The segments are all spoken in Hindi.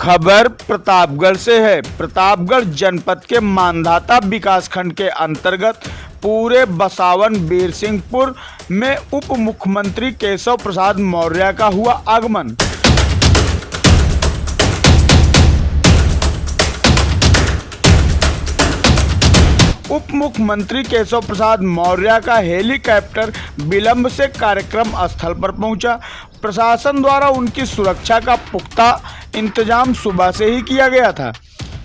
खबर प्रतापगढ़ से है। प्रतापगढ़ जनपद के मांधाता विकासखंड के अंतर्गत पूरे बसावन बीरसिंहपुर में उप मुख्यमंत्री केशव प्रसाद मौर्य का हुआ आगमन। उप मुख्यमंत्री केशव प्रसाद मौर्य का हेलीकॉप्टर विलंब से कार्यक्रम स्थल पर पहुंचा। प्रशासन द्वारा उनकी सुरक्षा का पुख्ता इंतजाम सुबह से ही किया गया था।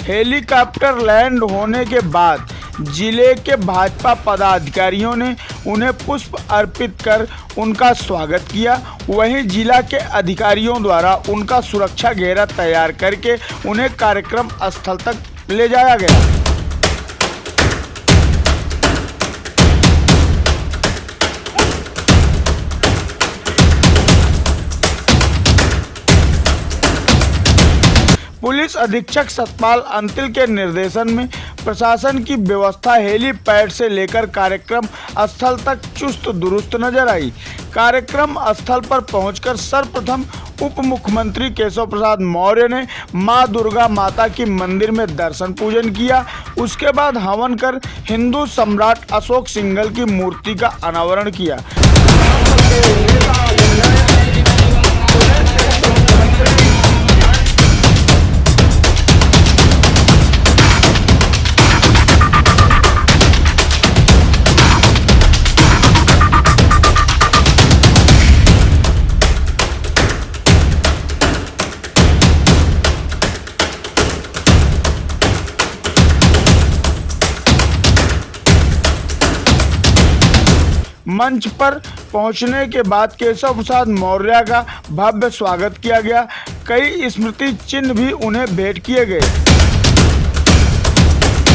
हेलीकॉप्टर लैंड होने के बाद जिले के भाजपा पदाधिकारियों ने उन्हें पुष्प अर्पित कर उनका स्वागत किया। वहीं जिला के अधिकारियों द्वारा उनका सुरक्षा घेरा तैयार करके उन्हें कार्यक्रम स्थल तक ले जाया गया। पुलिस अधीक्षक सतपाल अंतिल के निर्देशन में प्रशासन की व्यवस्था हेलीपैड से लेकर कार्यक्रम स्थल तक चुस्त दुरुस्त नजर आई। कार्यक्रम स्थल पर पहुंचकर सर्वप्रथम उप मुख्यमंत्री केशव प्रसाद मौर्य ने मां दुर्गा माता की मंदिर में दर्शन पूजन किया। उसके बाद हवन कर हिंदू सम्राट अशोक सिंघल की मूर्ति का अनावरण किया। मंच पर पहुंचने के बाद केशव प्रसाद मौर्य का भव्य स्वागत किया गया। कई स्मृति चिन्ह भी उन्हें भेंट किए गए।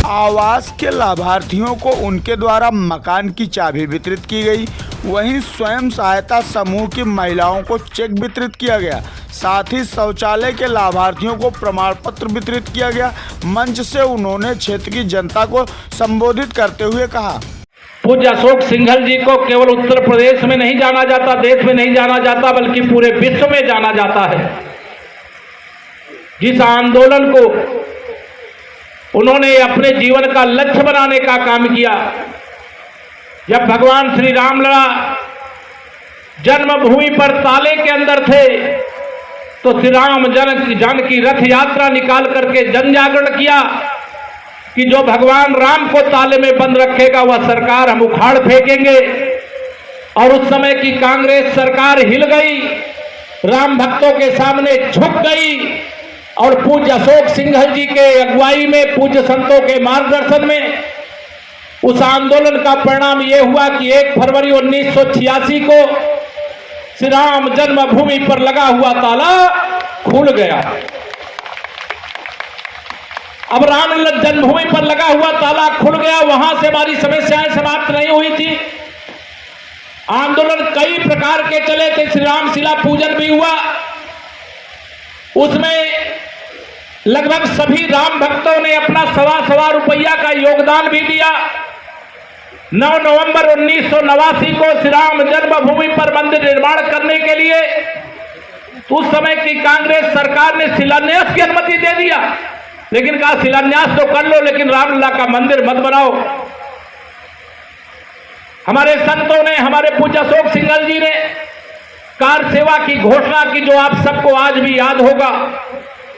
आवास के लाभार्थियों को उनके द्वारा मकान की चाबी वितरित की गई। वहीं स्वयं सहायता समूह की महिलाओं को चेक वितरित किया गया। साथ ही शौचालय के लाभार्थियों को प्रमाण पत्र वितरित किया गया। मंच से उन्होंने क्षेत्र की जनता को संबोधित करते हुए कहा, पूज्य अशोक सिंघल जी को केवल उत्तर प्रदेश में नहीं जाना जाता, देश में नहीं जाना जाता, बल्कि पूरे विश्व में जाना जाता है। जिस आंदोलन को उन्होंने अपने जीवन का लक्ष्य बनाने का काम किया, जब भगवान श्री रामलला जन्मभूमि पर ताले के अंदर थे तो श्री राम जन की रथ यात्रा निकाल करके जन जागरण किया कि जो भगवान राम को ताले में बंद रखेगा वह सरकार हम उखाड़ फेंकेंगे। और उस समय की कांग्रेस सरकार हिल गई, राम भक्तों के सामने झुक गई और पूज्य अशोक सिंघल जी के अगुवाई में, पूज्य संतों के मार्गदर्शन में उस आंदोलन का परिणाम यह हुआ कि 1 फरवरी 1986 को श्री राम जन्मभूमि पर लगा हुआ ताला खुल गया। अब राम जन्मभूमि पर लगा हुआ ताला खुल गया, वहां से हमारी समस्याएं समाप्त नहीं हुई थी। आंदोलन कई प्रकार के चले थे। श्री राम शिला पूजन भी हुआ, उसमें लगभग सभी राम भक्तों ने अपना सवा रुपया का योगदान भी दिया। 9 नवंबर 1989 को श्री राम जन्मभूमि पर मंदिर निर्माण करने के लिए उस समय की कांग्रेस सरकार ने शिलान्यास की अनुमति दे दिया, लेकिन कहा शिलान्यास तो कर लो, लेकिन रामलला का मंदिर मत बनाओ। हमारे संतों ने, हमारे पूज्य अशोक सिंघल जी ने कार सेवा की घोषणा की, जो आप सबको आज भी याद होगा।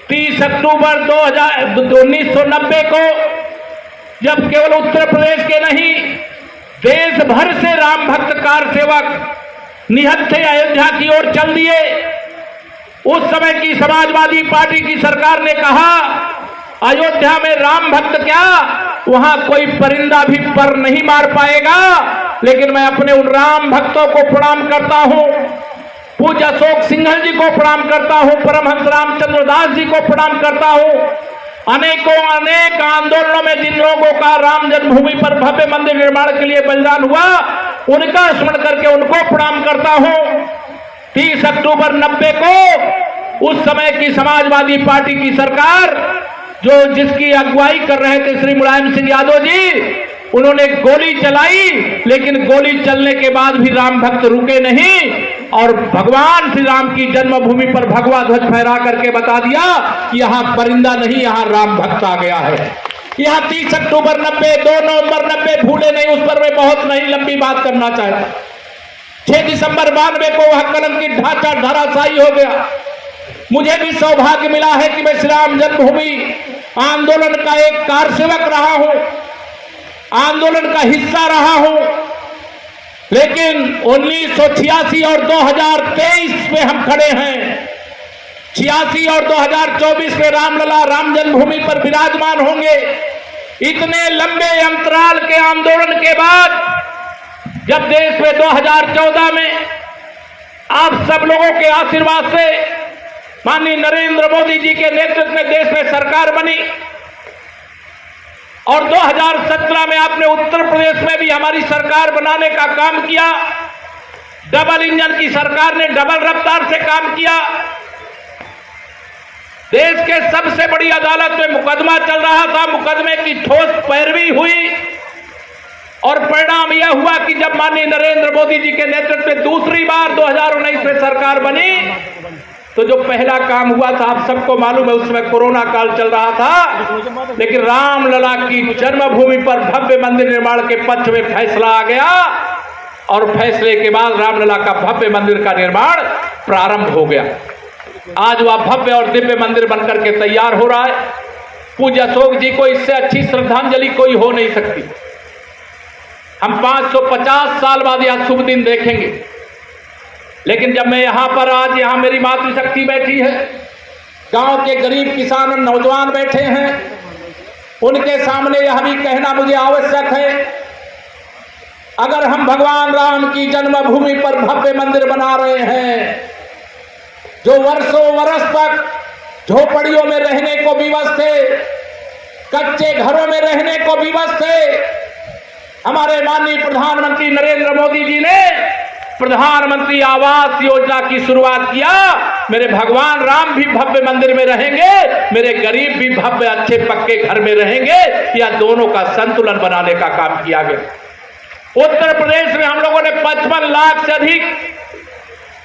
30 अक्टूबर 1990 को जब केवल उत्तर प्रदेश के नहीं देश भर से राम भक्त कार सेवक निहत्थे अयोध्या की ओर चल दिए। उस समय की समाजवादी पार्टी की सरकार ने कहा अयोध्या में राम भक्त क्या, वहां कोई परिंदा भी पर नहीं मार पाएगा। लेकिन मैं अपने उन राम भक्तों को प्रणाम करता हूं, पूज्य अशोक सिंघल जी को प्रणाम करता हूं, परमहंस रामचंद्र दास जी को प्रणाम करता हूं। अनेक आंदोलनों में जिन लोगों का राम जन्मभूमि पर भव्य मंदिर निर्माण के लिए बलिदान हुआ, उनका स्मरण करके उनको प्रणाम करता हूं। 30 अक्टूबर 90 को उस समय की समाजवादी पार्टी की सरकार, जिसकी अगुवाई कर रहे थे श्री मुलायम सिंह यादव जी, उन्होंने गोली चलाई, लेकिन गोली चलने के बाद भी राम भक्त रुके नहीं। और भगवान श्री राम की जन्मभूमि पर भगवा ध्वज फहरा करके बता दिया कि यहाँ परिंदा नहीं, यहाँ राम भक्त आ गया है। यहाँ 30 अक्टूबर 90, 2 नवंबर 90 भूले नहीं, उस पर मैं बहुत नहीं लंबी बात करना चाहता। 6 दिसंबर 92 को वह कलंकित ढांचा धराशायी हो गया। मुझे भी सौभाग्य मिला है कि मैं श्री राम जन्मभूमि आंदोलन का एक कारसेवक रहा हूं, आंदोलन का हिस्सा रहा हूं। लेकिन 1986 और 2023 में हम खड़े हैं। 86 और 2024 में रामलला राम जन्मभूमि पर विराजमान होंगे। इतने लंबे अंतराल के आंदोलन के बाद जब देश में 2014 में आप सब लोगों के आशीर्वाद से माननीय नरेंद्र मोदी जी के नेतृत्व में देश में सरकार बनी और 2017 में आपने उत्तर प्रदेश में भी हमारी सरकार बनाने का काम किया। डबल इंजन की सरकार ने डबल रफ्तार से काम किया। देश के सबसे बड़ी अदालत में मुकदमा चल रहा था, मुकदमे की ठोस पैरवी हुई और परिणाम यह हुआ कि जब माननीय नरेंद्र मोदी जी के नेतृत्व में दूसरी बार 2019 में सरकार बनी तो जो पहला काम हुआ था आप सबको मालूम है, उसमें कोरोना काल चल रहा था, लेकिन रामलला की जन्मभूमि पर भव्य मंदिर निर्माण के पक्ष में फैसला आ गया और फैसले के बाद रामलला का भव्य मंदिर का निर्माण प्रारंभ हो गया। आज वह भव्य और दिव्य मंदिर बनकर के तैयार हो रहा है। पूज्य अशोक जी को इससे अच्छी श्रद्धांजलि कोई हो नहीं सकती। हम 550 साल बाद यह शुभ दिन देखेंगे। लेकिन जब मैं यहां पर आज यहां मेरी मातृशक्ति बैठी है, गांव के गरीब किसान और नौजवान बैठे हैं, उनके सामने यह भी कहना मुझे आवश्यक है, अगर हम भगवान राम की जन्मभूमि पर भव्य मंदिर बना रहे हैं, जो वर्षों वर्ष तक झोपड़ियों में रहने को विवश थे, कच्चे घरों में रहने को विवश थे, हमारे माननीय प्रधानमंत्री नरेंद्र मोदी जी ने प्रधानमंत्री आवास योजना की शुरुआत किया। मेरे भगवान राम भी भव्य मंदिर में रहेंगे, मेरे गरीब भी भव्य अच्छे पक्के घर में रहेंगे, या दोनों का संतुलन बनाने का काम किया गया। उत्तर प्रदेश में हम लोगों ने 55 लाख से अधिक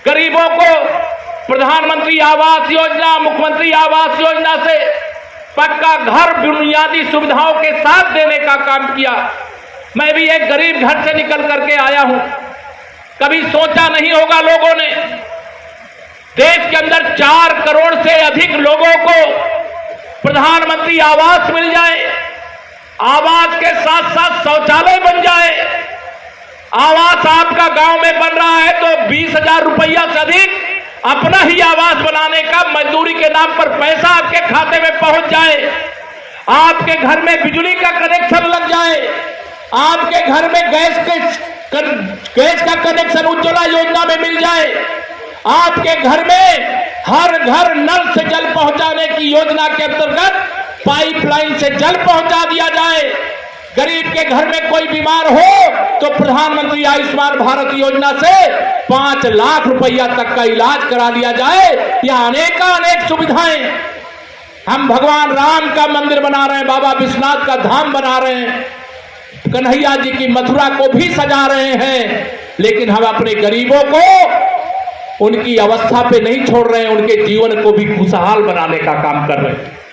गरीबों को प्रधानमंत्री आवास योजना, मुख्यमंत्री आवास योजना से पक्का घर बुनियादी सुविधाओं के साथ देने का काम किया। मैं भी एक गरीब घर से निकल करके आया हूं। कभी सोचा नहीं होगा लोगों ने, देश के अंदर 4 करोड़ से अधिक लोगों को प्रधानमंत्री आवास मिल जाए, आवास के साथ साथ शौचालय बन जाए। आवास आपका गांव में बन रहा है तो 20,000 रुपया से अधिक अपना ही आवास बनाने का मजदूरी के नाम पर पैसा आपके खाते में पहुंच जाए, आपके घर में बिजली का कनेक्शन लग जाए, आपके घर में गैस का कनेक्शन उज्ज्वला योजना में मिल जाए, आपके घर में हर घर नल से जल पहुंचाने की योजना के अंतर्गत पाइपलाइन से जल पहुंचा दिया जाए। गरीब के घर में कोई बीमार हो तो प्रधानमंत्री आयुष्मान भारत योजना से 5 लाख रुपया तक का इलाज करा लिया जाए। यह अनेक सुविधाएं हम भगवान राम का मंदिर बना रहे हैं, बाबा विश्वनाथ का धाम बना रहे हैं, कन्हैया जी की मथुरा को भी सजा रहे हैं, लेकिन हम अपने गरीबों को उनकी अवस्था पे नहीं छोड़ रहे हैं, उनके जीवन को भी खुशहाल बनाने का काम कर रहे हैं।